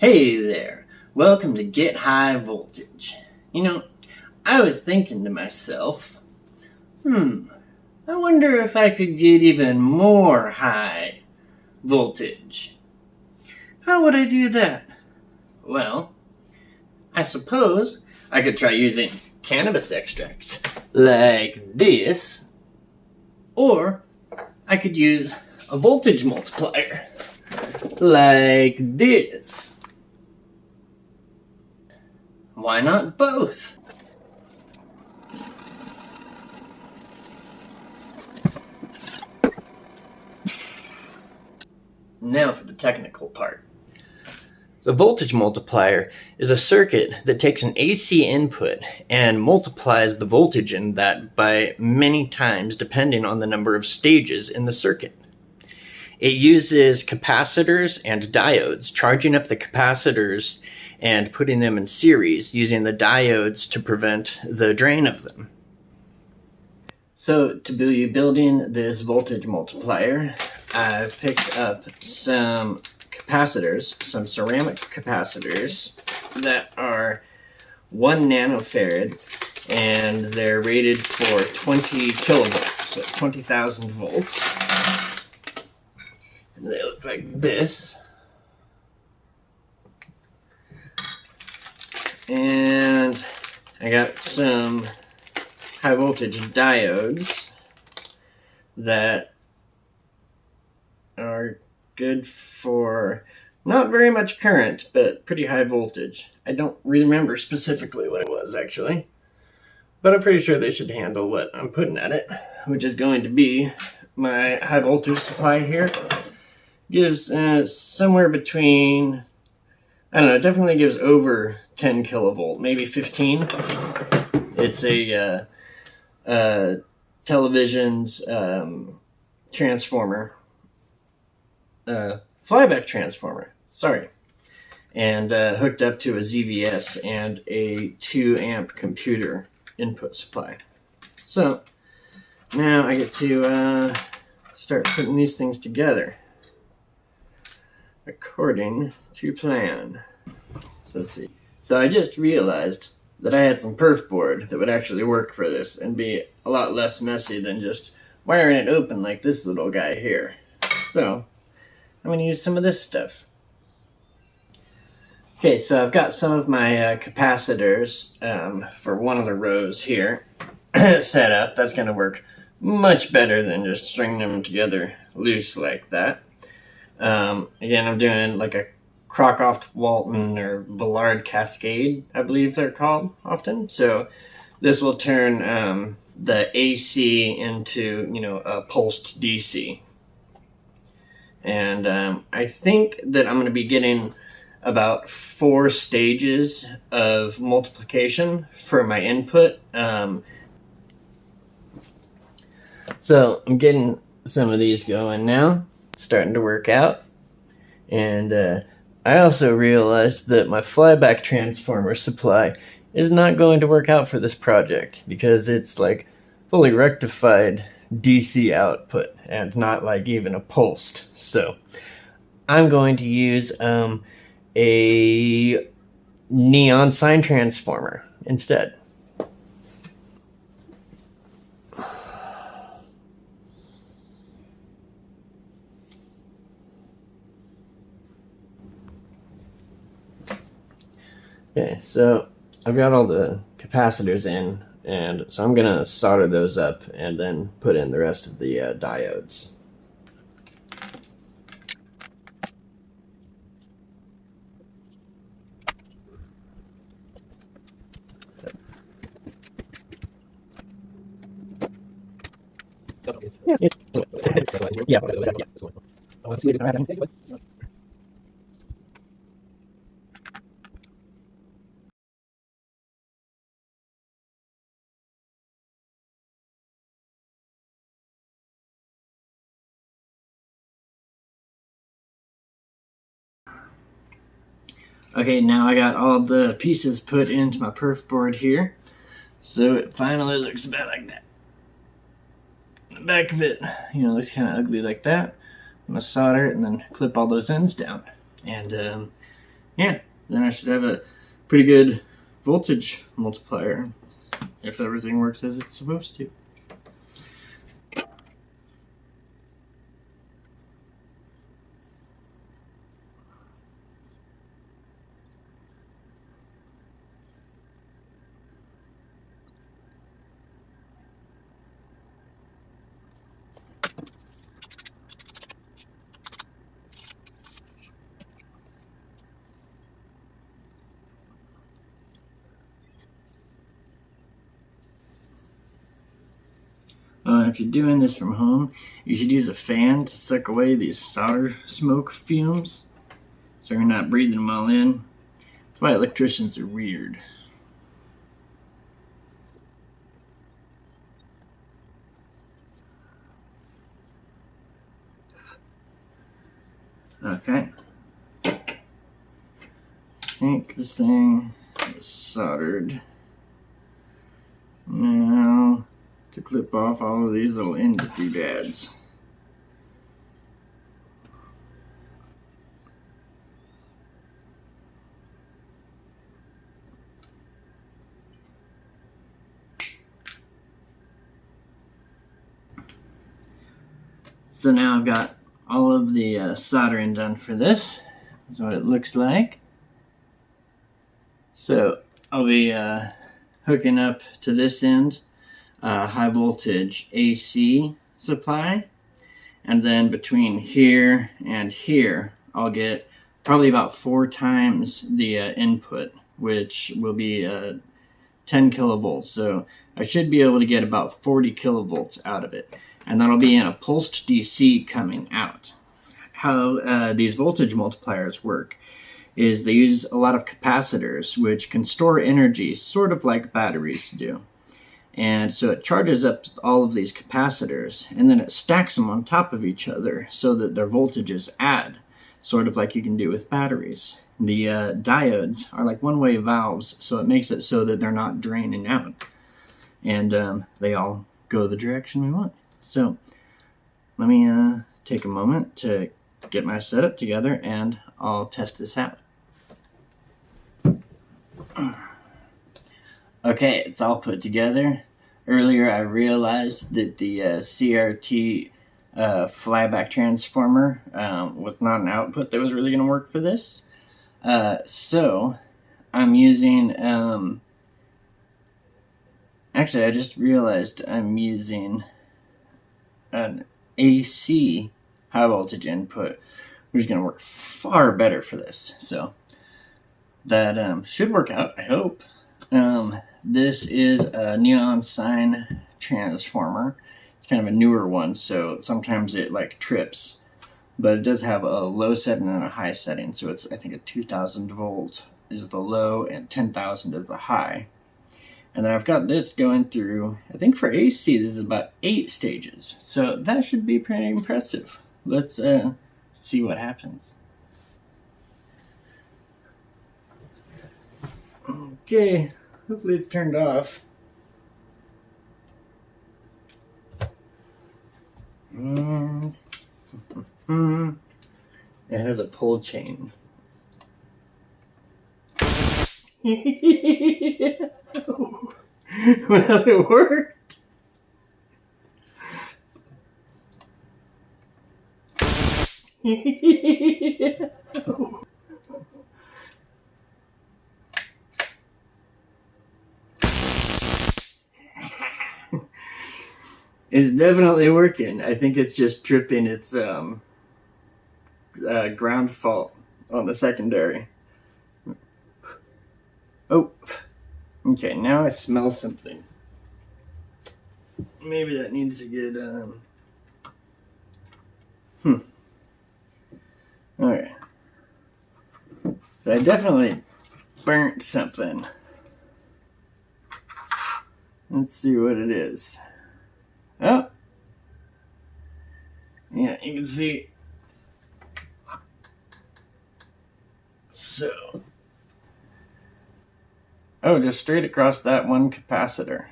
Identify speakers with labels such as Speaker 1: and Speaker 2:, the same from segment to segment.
Speaker 1: Hey there, welcome to Get High Voltage. I was thinking to myself, I wonder if I could get even more high voltage. How would I do that? Well, I suppose I could try using cannabis extracts like this, or I could use a voltage multiplier like this. Why not both? Now for the technical part. The voltage multiplier is a circuit that takes an AC input and multiplies the voltage in that by many times depending on the number of stages in the circuit. It uses capacitors and diodes, charging up the capacitors and putting them in series, using the diodes to prevent the drain of them. So to be building this voltage multiplier, I picked up some capacitors, some ceramic capacitors that are 1 nanofarad, and they're rated for 20 kilovolts, so 20,000 volts. And they look like this. And I got some high voltage diodes that are good for not very much current, but pretty high voltage. I don't remember specifically what it was, actually, but I'm pretty sure they should handle what I'm putting at it, which is going to be my high voltage supply here. Gives somewhere between, I don't know, it definitely gives over 10 kilovolt, maybe 15. It's a television's transformer, flyback transformer, sorry, and hooked up to a ZVS and a 2 amp computer input supply. So now I get to start putting these things together according to plan. So let's see. So I just realized that I had some perf board that would actually work for this and be a lot less messy than just wiring it open like this little guy here. So I'm going to use some of this stuff. Okay, so I've got some of my capacitors for one of the rows here set up. That's going to work much better than just stringing them together loose like that. Again, I'm doing like a Crocroft-Walton or Villard Cascade, I believe they're called often. So this will turn the AC into, a pulsed DC. And I think that I'm going to be getting about 4 stages of multiplication for my input. So I'm getting some of these going now. It's starting to work out. And I also realized that my flyback transformer supply is not going to work out for this project because it's like fully rectified DC output and not like even a pulsed. So I'm going to use a neon sine transformer instead. Okay, so I've got all the capacitors in, and so I'm going to solder those up and then put in the rest of the diodes. Okay, now I got all the pieces put into my perf board here, so it finally looks about like that. The back of it, looks kind of ugly like that. I'm going to solder it and then clip all those ends down. And yeah, then I should have a pretty good voltage multiplier if everything works as it's supposed to. If you're doing this from home, you should use a fan to suck away these solder smoke fumes so you're not breathing them all in. That's why electricians are weird. Okay. I think this thing is soldered. Now, to clip off all of these little end doodads. So now I've got all of the soldering done for this. This is what it looks like. So I'll be hooking up to this end high voltage AC supply, and then between here and here I'll get probably about 4 times the input, which will be 10 kilovolts. So I should be able to get about 40 kilovolts out of it, and that'll be in a pulsed DC coming out. How these voltage multipliers work is they use a lot of capacitors, which can store energy sort of like batteries do. And so it charges up all of these capacitors, and then it stacks them on top of each other so that their voltages add, sort of like you can do with batteries. The diodes are like one-way valves, so it makes it so that they're not draining out, and they all go the direction we want. So let me take a moment to get my setup together, and I'll test this out. Okay, it's all put together. Earlier I realized that the CRT flyback transformer was not an output that was really going to work for this. So I'm using, actually I just realized I'm using an AC high voltage input, which is going to work far better for this. So that should work out, I hope. This is a neon sign transformer. It's kind of a newer one, so sometimes it like trips, but it does have a low setting and a high setting. So it's, I think, a 2000 volt is the low and 10,000 is the high. And then I've got this going through, I think for AC, this is about 8 stages. So that should be pretty impressive. Let's see what happens. Okay, hopefully it's turned off. And it has a pull chain. Well, it worked. It's definitely working. I think it's just tripping its ground fault on the secondary. Oh, okay, now I smell something. Maybe that needs to get, Alright. So I definitely burnt something. Let's see what it is. Oh! Yeah, you can see. So. Oh, just straight across that one capacitor.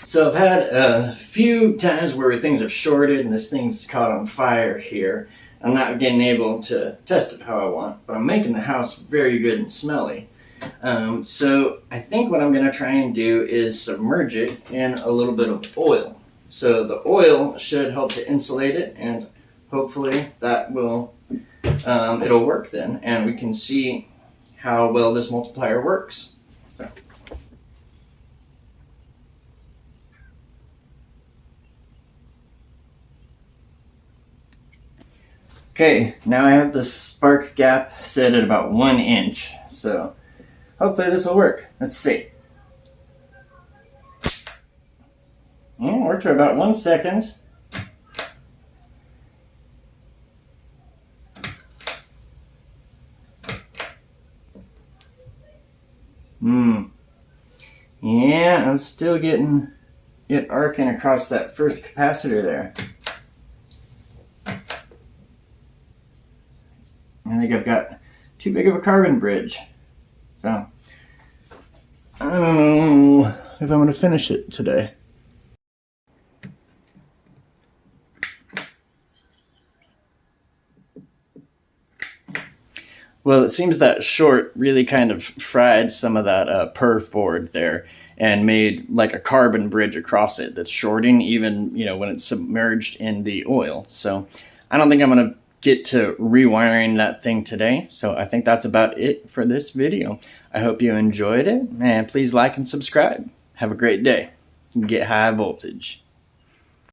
Speaker 1: So I've had a few times where things have shorted and this thing's caught on fire here. I'm not getting able to test it how I want, but I'm making the house very good and smelly. So I think what I'm going to try and do is submerge it in a little bit of oil. So the oil should help to insulate it, and hopefully that will, it'll work then, and we can see how well this multiplier works. So. Okay, now I have the spark gap set at about 1 inch, so hopefully this will work. Let's see. Worked for about 1 second. Yeah, I'm still getting it arcing across that first capacitor there. I think I've got too big of a carbon bridge. So, I don't know if I'm going to finish it today. Well, it seems that short really kind of fried some of that perf board there and made like a carbon bridge across it that's shorting even, when it's submerged in the oil. So I don't think I'm going to get to rewiring that thing today. So I think that's about it for this video. I hope you enjoyed it, and please like and subscribe. Have a great day. Get high voltage.